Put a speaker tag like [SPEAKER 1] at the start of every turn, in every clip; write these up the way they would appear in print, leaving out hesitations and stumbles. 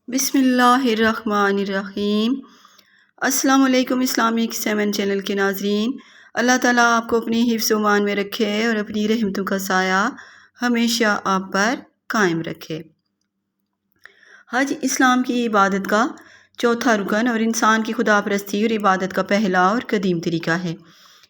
[SPEAKER 1] بسم اللہ الرحمن الرحیم۔ السلام علیکم اسلامک 7 چینل کے ناظرین، اللہ تعالیٰ آپ کو اپنی حفظ و امان میں رکھے اور اپنی رحمتوں کا سایہ ہمیشہ آپ پر قائم رکھے۔ حج اسلام کی عبادت کا چوتھا رکن اور انسان کی خدا پرستی اور عبادت کا پہلا اور قدیم طریقہ ہے۔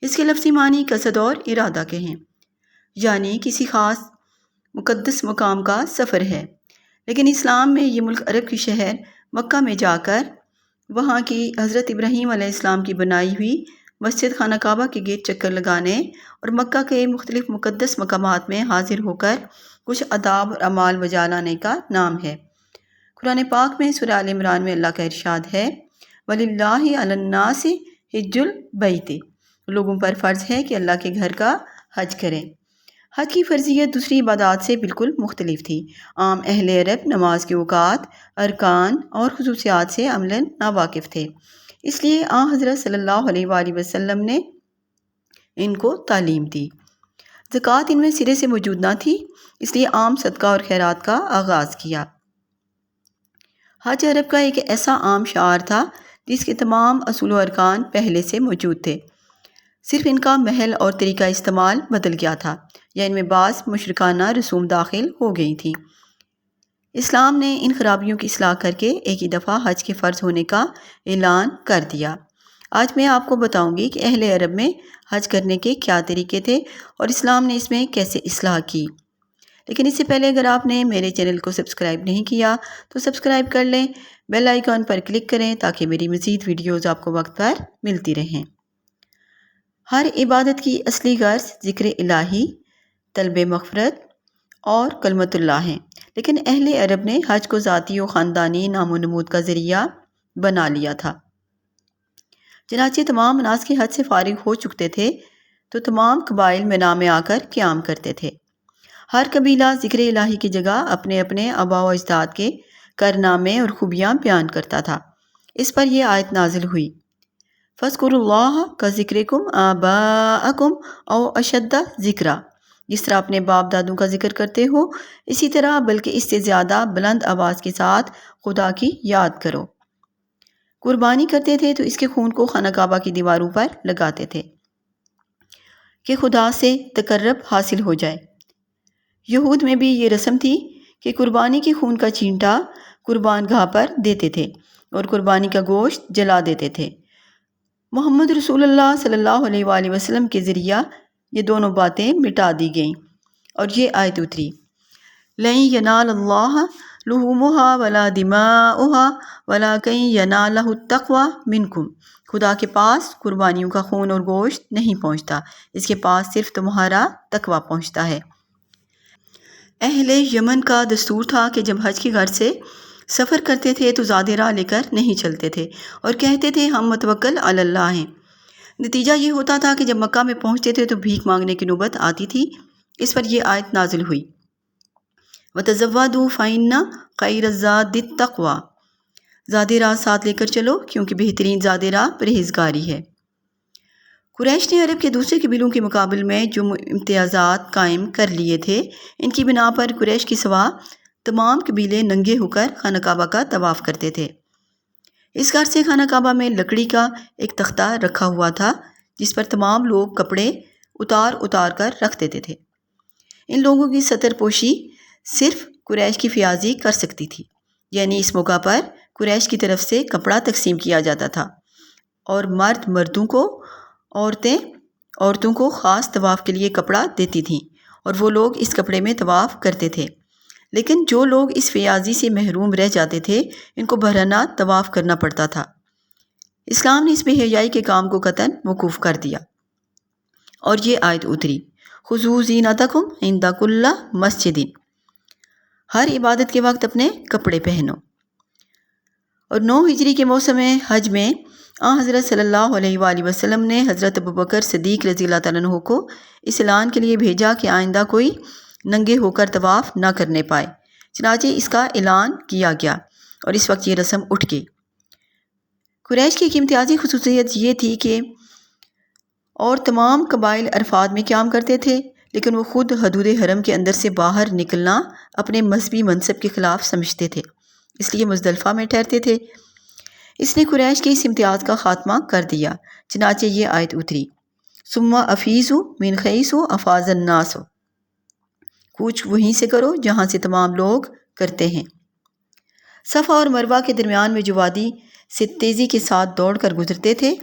[SPEAKER 1] اس کے لفظی معنی قصد اور ارادہ کے ہیں، یعنی کسی خاص مقدس مقام کا سفر ہے۔ لیکن اسلام میں یہ ملک عرب کی شہر مکہ میں جا کر وہاں کی حضرت ابراہیم علیہ السلام کی بنائی ہوئی مسجد خانہ کعبہ کے گرد چکر لگانے اور مکہ کے مختلف مقدس مقامات میں حاضر ہو کر کچھ آداب اور اعمال بجا لانے کا نام ہے۔ قرآن پاک میں سورہ آل عمران میں اللہ کا ارشاد ہے، وَلِلَّهِ عَلَى النَّاسِ حِجُّ الْبَيْتِ، لوگوں پر فرض ہے کہ اللہ کے گھر کا حج کریں۔ حج کی فرضیت دوسری عبادات سے بالکل مختلف تھی۔ عام اہل عرب نماز کے اوقات، ارکان اور خصوصیات سے عملاً ناواقف تھے، اس لیے حضرت صلی اللہ علیہ وآلہ وسلم نے ان کو تعلیم دی۔ زکوٰۃ ان میں سرے سے موجود نہ تھی، اس لیے عام صدقہ اور خیرات کا آغاز کیا۔ حج عرب کا ایک ایسا عام شعار تھا جس کے تمام اصول و ارکان پہلے سے موجود تھے، صرف ان کا محل اور طریقہ استعمال بدل گیا تھا یا ان میں بعض مشرکانہ رسوم داخل ہو گئی تھیں۔ اسلام نے ان خرابیوں کی اصلاح کر کے ایک ہی دفعہ حج کے فرض ہونے کا اعلان کر دیا۔ آج میں آپ کو بتاؤں گی کہ اہل عرب میں حج کرنے کے کیا طریقے تھے اور اسلام نے اس میں کیسے اصلاح کی۔ لیکن اس سے پہلے اگر آپ نے میرے چینل کو سبسکرائب نہیں کیا تو سبسکرائب کر لیں، بیل آئیکن پر کلک کریں تاکہ میری مزید ویڈیوز آپ کو وقت پر ملتی رہیں۔ ہر عبادت کی اصلی غرض ذکر الہی، طلب مغفرت اور کلمت اللہ ہیں، لیکن اہل عرب نے حج کو ذاتی و خاندانی نام و نمود کا ذریعہ بنا لیا تھا۔ چنانچہ تمام مناسک حج سے فارغ ہو چکتے تھے تو تمام قبائل مینا میں آ کر قیام کرتے تھے۔ ہر قبیلہ ذکر الہی کی جگہ اپنے اپنے آباء و اجداد کے کارنامے اور خوبیاں بیان کرتا تھا۔ اس پر یہ آیت نازل ہوئی، فَاذْكُرُوا اللَّهَ كَذِكْرِكُمْ آبَاءَكُمْ أَوْ أَشَدَّ ذِكْرًا، جس طرح اپنے باپ دادوں کا ذکر کرتے ہو اسی طرح بلکہ اس سے زیادہ بلند آواز کے ساتھ خدا کی یاد کرو۔ قربانی کرتے تھے تو اس کے خون کو خانہ کعبہ کی دیواروں پر لگاتے تھے کہ خدا سے تقرب حاصل ہو جائے۔ یہود میں بھی یہ رسم تھی کہ قربانی کے خون کا چینٹا قربان گاہ پر دیتے تھے اور قربانی کا گوشت جلا دیتے تھے۔ محمد رسول اللہ صلی اللہ علیہ وآلہ وسلم کے ذریعہ یہ دونوں باتیں مٹا دی گئیں اور یہ آیت اتری، لَن يَنَالَ اللَّهَ لُحُومُهَا وَلَا دِمَاؤُهَا وَلَٰكِن يَنَالُهُ التَّقْوَىٰ مِنكُمْ، خدا کے پاس قربانیوں کا خون اور گوشت نہیں پہنچتا، اس کے پاس صرف تمہارا تقویٰ پہنچتا ہے۔ اہل یمن کا دستور تھا کہ جب حج کی غرض سے سفر کرتے تھے تو زیادہ راہ لے کر نہیں چلتے تھے اور کہتے تھے ہم متوکل علی اللہ ہیں۔ نتیجہ یہ ہوتا تھا کہ جب مکہ میں پہنچتے تھے تو بھیک مانگنے کی نوبت آتی تھی۔ اس پر یہ آیت نازل ہوئی، وَتَزَوَّدُوا فَإِنَّ خَيْرَ الزَّادِ التَّقْوَىٰ، زیادہ راہ ساتھ لے کر چلو کیونکہ بہترین زیادہ راہ پرہیزگاری ہے۔ قریش نے عرب کے دوسرے قبیلوں کے مقابل میں جو امتیازات قائم کر لیے تھے، ان کی بنا پر قریش کے سوا تمام قبیلے ننگے ہو کر خانہ کعبہ کا طواف کرتے تھے۔ اس غرض سے خانہ کعبہ میں لکڑی کا ایک تختہ رکھا ہوا تھا جس پر تمام لوگ کپڑے اتار اتار کر رکھ دیتے تھے۔ ان لوگوں کی ستر پوشی صرف قریش کی فیاضی کر سکتی تھی، یعنی اس موقع پر قریش کی طرف سے کپڑا تقسیم کیا جاتا تھا اور مرد مردوں کو، عورتوں کو خاص طواف کے لیے کپڑا دیتی تھیں اور وہ لوگ اس کپڑے میں طواف کرتے تھے۔ لیکن جو لوگ اس فیاضی سے محروم رہ جاتے تھے ان کو بہرانہ طواف کرنا پڑتا تھا۔ اسلام نے اس بے حیائی کے کام کو قطعاً موقوف کر دیا اور یہ آیت اتری، خُذُوا زِینَتَکُمْ عِندَ کُلِّ مَسْجِدٍ، ہر عبادت کے وقت اپنے کپڑے پہنو۔ اور 9 ہجری کے موسم حج میں حضرت صلی اللہ علیہ وآلہ وسلم نے حضرت ابوبکر صدیق رضی اللہ تعالیٰ عنہ کو اس اعلان کے لیے بھیجا کہ آئندہ کوئی ننگے ہو کر طواف نہ کرنے پائے۔ چنانچہ اس کا اعلان کیا گیا اور اس وقت یہ رسم اٹھ گئی۔ قریش کی ایک امتیازی خصوصیت یہ تھی کہ اور تمام قبائل عرفات میں قیام کرتے تھے، لیکن وہ خود حدود حرم کے اندر سے باہر نکلنا اپنے مذہبی منصب کے خلاف سمجھتے تھے، اس لیے مزدلفہ میں ٹھہرتے تھے۔ اس نے قریش کے اس امتیاز کا خاتمہ کر دیا، چنانچہ یہ آیت اتری، ثم افیضوا من حیث افاض الناس، کوچ وہیں سے کرو جہاں سے تمام لوگ کرتے ہیں۔ صفا اور مروہ کے درمیان میں جو وادی سے تیزی کے ساتھ دوڑ کر گزرتے تھے،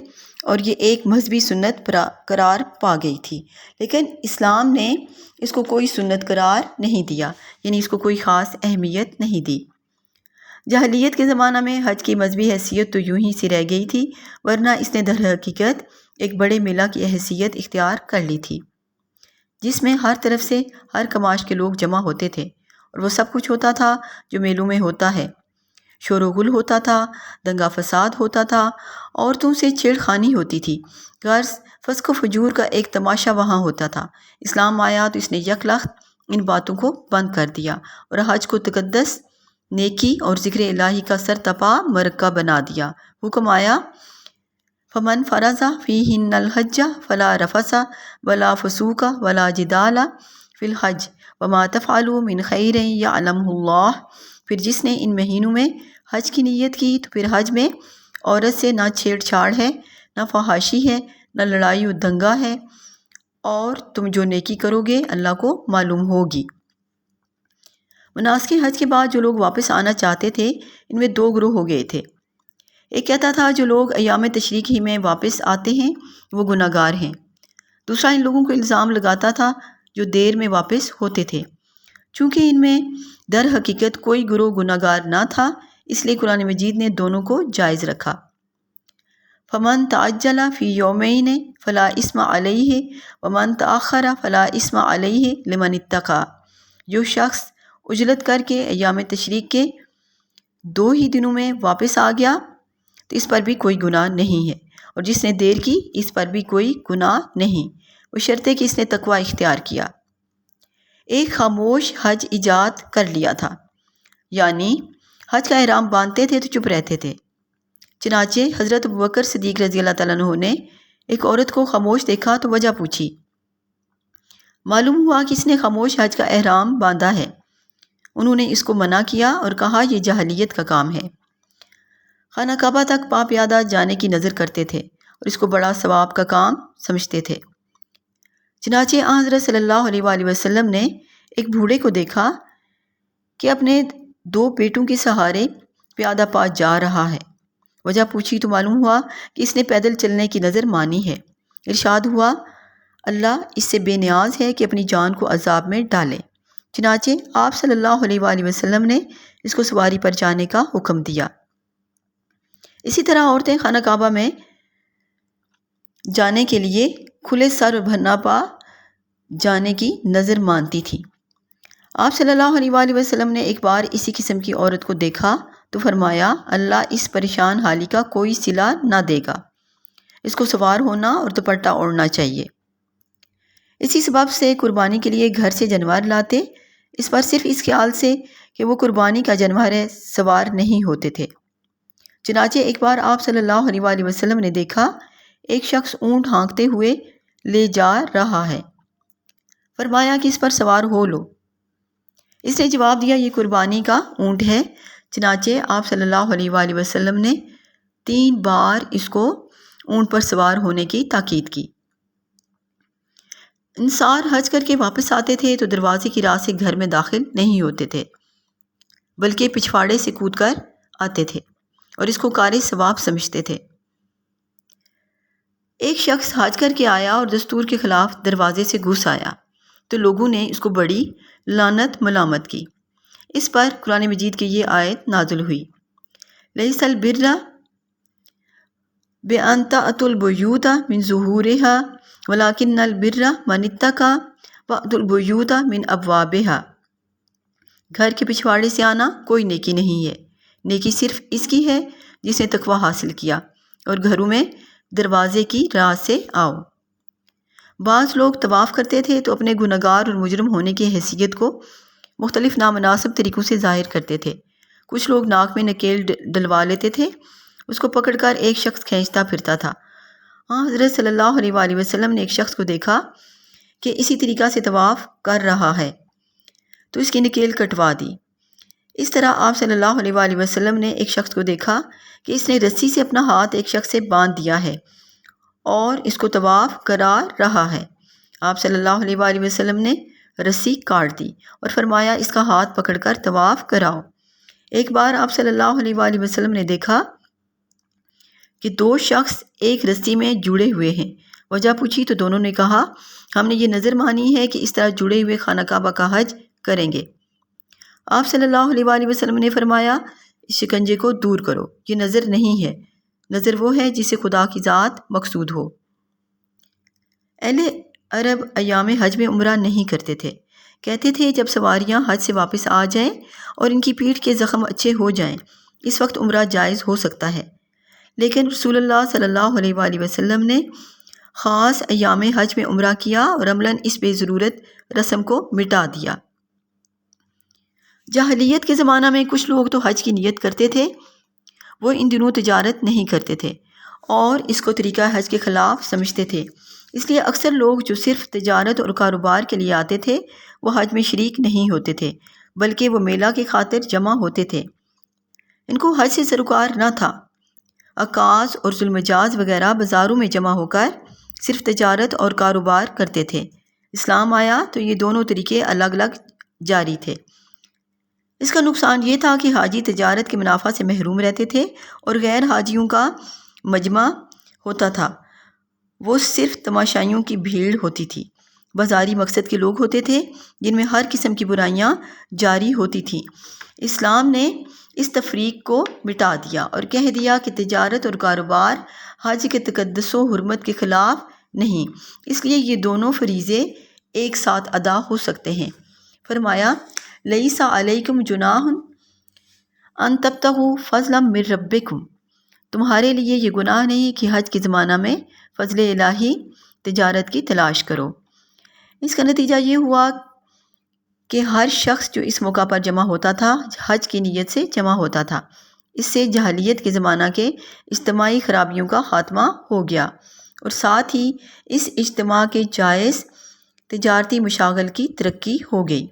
[SPEAKER 1] اور یہ ایک مذہبی سنت قرار پا گئی تھی، لیکن اسلام نے اس کو کوئی سنت قرار نہیں دیا، یعنی اس کو کوئی خاص اہمیت نہیں دی۔ جاہلیت کے زمانہ میں حج کی مذہبی حیثیت تو یوں ہی سی رہ گئی تھی، ورنہ اس نے در حقیقت ایک بڑے میلہ کی حیثیت اختیار کر لی تھی، جس میں ہر طرف سے ہر کماش کے لوگ جمع ہوتے تھے، اور وہ سب کچھ ہوتا تھا جو میلوں میں ہوتا ہے۔ شور و غل ہوتا تھا، دنگا فساد ہوتا تھا، عورتوں سے چھیڑ خانی ہوتی تھی، غرض فسق و فجور کا ایک تماشا وہاں ہوتا تھا۔ اسلام آیا تو اس نے یک لخت ان باتوں کو بند کر دیا اور حج کو تقدس، نیکی اور ذکر الہی کا سرتپا مرکہ بنا دیا۔ حکم آیا، فمن فرض فیہن الحج فلا رفث ولا فسوق ولا جدال فی الحج وما تفعلوا من خیر یعلمہ اللہ۔ پھر جس نے ان مہینوں میں حج کی نیت کی تو پھر حج میں عورت سے نہ چھیڑ چھاڑ ہے، نہ فحاشی ہے، نہ لڑائی و دنگا ہے، اور تم جو نیکی کرو گے اللہ کو معلوم ہوگی۔ مناسک حج کے بعد جو لوگ واپس آنا چاہتے تھے، ان میں دو گروہ ہو گئے تھے۔ ایک کہتا تھا جو لوگ ایام تشریق ہی میں واپس آتے ہیں وہ گناہ گار ہیں۔ دوسرا ان لوگوں کو الزام لگاتا تھا جو دیر میں واپس ہوتے تھے۔ چونکہ ان میں در حقیقت کوئی گروہ گناہ گار نہ تھا، اس لیے قرآن مجید نے دونوں کو جائز رکھا۔ فمن تعجل فی یومین فلا اثم علیہ ومن تأخر فلا اثم علیہ لمن اتقی۔ جو شخص عجلت کر کے ایام تشریق کے 2 ہی دنوں میں واپس آ گیا تو اس پر بھی کوئی گناہ نہیں ہے، اور جس نے دیر کی اس پر بھی کوئی گناہ نہیں، بشرطے کہ اس نے تقوی اختیار کیا۔ ایک خاموش حج ایجاد کر لیا تھا، یعنی حج کا احرام باندھتے تھے تو چپ رہتے تھے۔ چنانچہ حضرت ابوبکر صدیق رضی اللہ تعالیٰ عنہ نے ایک عورت کو خاموش دیکھا تو وجہ پوچھی۔ معلوم ہوا کہ اس نے خاموش حج کا احرام باندھا ہے۔ انہوں نے اس کو منع کیا اور کہا یہ جاہلیت کا کام ہے۔ خانہ کعبہ تک پا پیادہ جانے کی نظر کرتے تھے اور اس کو بڑا ثواب کا کام سمجھتے تھے۔ چنانچہ حضرت صلی اللہ علیہ وآلہ وسلم نے ایک بوڑھے کو دیکھا کہ اپنے 2 پیٹوں کے سہارے پیادہ پا جا رہا ہے۔ وجہ پوچھی تو معلوم ہوا کہ اس نے پیدل چلنے کی نظر مانی ہے۔ ارشاد ہوا، اللہ اس سے بے نیاز ہے کہ اپنی جان کو عذاب میں ڈالے۔ چنانچہ آپ صلی اللہ علیہ وآلہ وسلم نے اس کو سواری پر جانے کا حکم دیا۔ اسی طرح عورتیں خانہ کعبہ میں جانے کے لیے کھلے سر اور بھرنا پا جانے کی نظر مانتی تھی۔ آپ صلی اللہ علیہ وآلہ وسلم نے ایک بار اسی قسم کی عورت کو دیکھا تو فرمایا، اللہ اس پریشان حالی کا کوئی صلہ نہ دے گا، اس کو سوار ہونا اور دوپٹہ اوڑھنا چاہیے۔ اسی سبب سے قربانی کے لیے گھر سے جانور لاتے، اس پر صرف اس خیال سے کہ وہ قربانی کا جانور ہے، سوار نہیں ہوتے تھے۔ چنانچہ ایک بار آپ صلی اللہ علیہ وآلہ وسلم نے دیکھا ایک شخص اونٹ ہانکتے ہوئے لے جا رہا ہے، فرمایا کہ اس پر سوار ہو لو۔ اس نے جواب دیا یہ قربانی کا اونٹ ہے۔ چنانچہ آپ صلی اللہ علیہ وآلہ وسلم نے 3 بار اس کو اونٹ پر سوار ہونے کی تاکید کی۔ انصار حج کر کے واپس آتے تھے تو دروازے کی راہ سے گھر میں داخل نہیں ہوتے تھے، بلکہ پچھواڑے سے کود کر آتے تھے اور اس کو کار ثواب سمجھتے تھے۔ ایک شخص حج کر کے آیا اور دستور کے خلاف دروازے سے گھس آیا تو لوگوں نے اس کو بڑی لعنت ملامت کی۔ اس پر قرآن مجید کی یہ آیت نازل ہوئی، لیس البر بأن تأتوا البیوت من ظہورها ولکن البر من اتقی وأتوا البیوت من ابوابها۔ گھر کے پچھواڑے سے آنا کوئی نیکی نہیں ہے، نیکی صرف اس کی ہے جس نے تقوی حاصل کیا، اور گھروں میں دروازے کی راہ سے آؤ۔ بعض لوگ طواف کرتے تھے تو اپنے گنہگار اور مجرم ہونے کی حیثیت کو مختلف نامناسب طریقوں سے ظاہر کرتے تھے۔ کچھ لوگ ناک میں نکیل ڈلوا لیتے تھے، اس کو پکڑ کر ایک شخص کھینچتا پھرتا تھا۔ حضرت صلی اللہ علیہ وآلہ وسلم نے ایک شخص کو دیکھا کہ اسی طریقہ سے طواف کر رہا ہے تو اس کی نکیل کٹوا دی۔ اس طرح آپ صلی اللہ علیہ وآلہ وسلم نے ایک شخص کو دیکھا کہ اس نے رسی سے اپنا ہاتھ ایک شخص سے باندھ دیا ہے اور اس کو طواف کرا رہا ہے۔ آپ صلی اللہ علیہ وآلہ وسلم نے رسی کاٹ دی اور فرمایا اس کا ہاتھ پکڑ کر طواف کراؤ۔ ایک بار آپ صلی اللہ علیہ وآلہ وسلم نے دیکھا کہ دو شخص ایک رسی میں جڑے ہوئے ہیں۔ وجہ پوچھی تو دونوں نے کہا ہم نے یہ نظر مانی ہے کہ اس طرح جڑے ہوئے خانہ کعبہ کا حج کریں گے۔ آپ صلی اللہ علیہ وآلہ وسلم نے فرمایا اس شکنجے کو دور کرو، یہ نظر نہیں ہے، نظر وہ ہے جسے خدا کی ذات مقصود ہو۔ اہل عرب ایام حج میں عمرہ نہیں کرتے تھے، کہتے تھے جب سواریاں حج سے واپس آ جائیں اور ان کی پیٹھ کے زخم اچھے ہو جائیں اس وقت عمرہ جائز ہو سکتا ہے، لیکن رسول اللہ صلی اللہ علیہ وآلہ وسلم نے خاص ایام حج میں عمرہ کیا اور عملاً اس بے ضرورت رسم کو مٹا دیا۔ جاہلیت کے زمانہ میں کچھ لوگ تو حج کی نیت کرتے تھے، وہ ان دنوں تجارت نہیں کرتے تھے اور اس کو طریقہ حج کے خلاف سمجھتے تھے، اس لیے اکثر لوگ جو صرف تجارت اور کاروبار کے لیے آتے تھے وہ حج میں شریک نہیں ہوتے تھے، بلکہ وہ میلہ کی خاطر جمع ہوتے تھے۔ ان کو حج سے سروکار نہ تھا۔ عکاظ اور ذوالمجاز وغیرہ بازاروں میں جمع ہو کر صرف تجارت اور کاروبار کرتے تھے۔ اسلام آیا تو یہ دونوں طریقے الگ الگ جاری تھے۔ اس کا نقصان یہ تھا کہ حاجی تجارت کے منافع سے محروم رہتے تھے اور غیر حاجیوں کا مجمع ہوتا تھا، وہ صرف تماشائیوں کی بھیڑ ہوتی تھی۔ بازاری مقصد کے لوگ ہوتے تھے جن میں ہر قسم کی برائیاں جاری ہوتی تھیں۔ اسلام نے اس تفریق کو مٹا دیا اور کہہ دیا کہ تجارت اور کاروبار حج کے تقدس و حرمت کے خلاف نہیں، اس لیے یہ دونوں فریضے ایک ساتھ ادا ہو سکتے ہیں۔ فرمایا لیس علیکم جناح ان تبتغوا فضلا من ربکم، تمہارے لیے یہ گناہ نہیں کہ حج کے زمانہ میں فضل الہی تجارت کی تلاش کرو۔ اس کا نتیجہ یہ ہوا کہ ہر شخص جو اس موقع پر جمع ہوتا تھا حج کی نیت سے جمع ہوتا تھا۔ اس سے جاہلیت کے زمانہ کے اجتماعی خرابیوں کا خاتمہ ہو گیا اور ساتھ ہی اس اجتماع کے جائز تجارتی مشاغل کی ترقی ہو گئی۔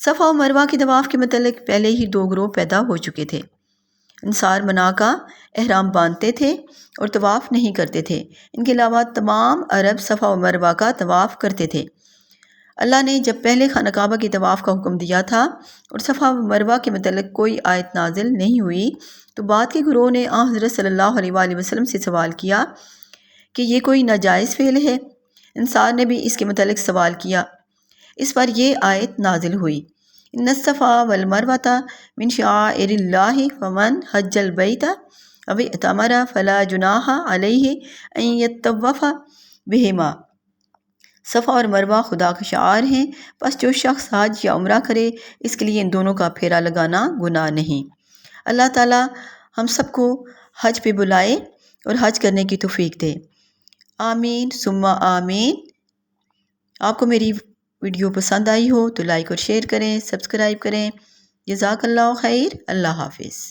[SPEAKER 1] صفا و مروہ کے طواف کے متعلق پہلے ہی دو گروہ پیدا ہو چکے تھے۔ انصار منا کا احرام باندھتے تھے اور طواف نہیں کرتے تھے، ان کے علاوہ تمام عرب صفا و مروہ کا طواف کرتے تھے۔ اللہ نے جب پہلے خانہ کعبہ کے طواف کا حکم دیا تھا اور صفا و مروہ کے متعلق کوئی آیت نازل نہیں ہوئی تو بعد کے گروہ نے حضرت صلی اللہ علیہ وآلہ وسلم سے سوال کیا کہ یہ کوئی ناجائز فعل ہے؟ انصار نے بھی اس کے متعلق سوال کیا، اس پر یہ آیت نازل ہوئی، ان الصفا والمروۃ من شعائر اللہ فمن حج البیت او اعتمر فلا جناح علیہ ان یطوف بہما۔ صفا اور مروہ خدا کے شعائر ہیں، پس جو شخص حج یا عمرہ کرے اس کے لیے ان دونوں کا پھیرا لگانا گناہ نہیں۔ اللہ تعالیٰ ہم سب کو حج پہ بلائے اور حج کرنے کی توفیق دے، آمین ثم آمین۔ آپ کو میری ویڈیو پسند آئی ہو تو لائک اور شیئر کریں، سبسکرائب کریں۔ جزاک اللہ خیر، اللہ حافظ۔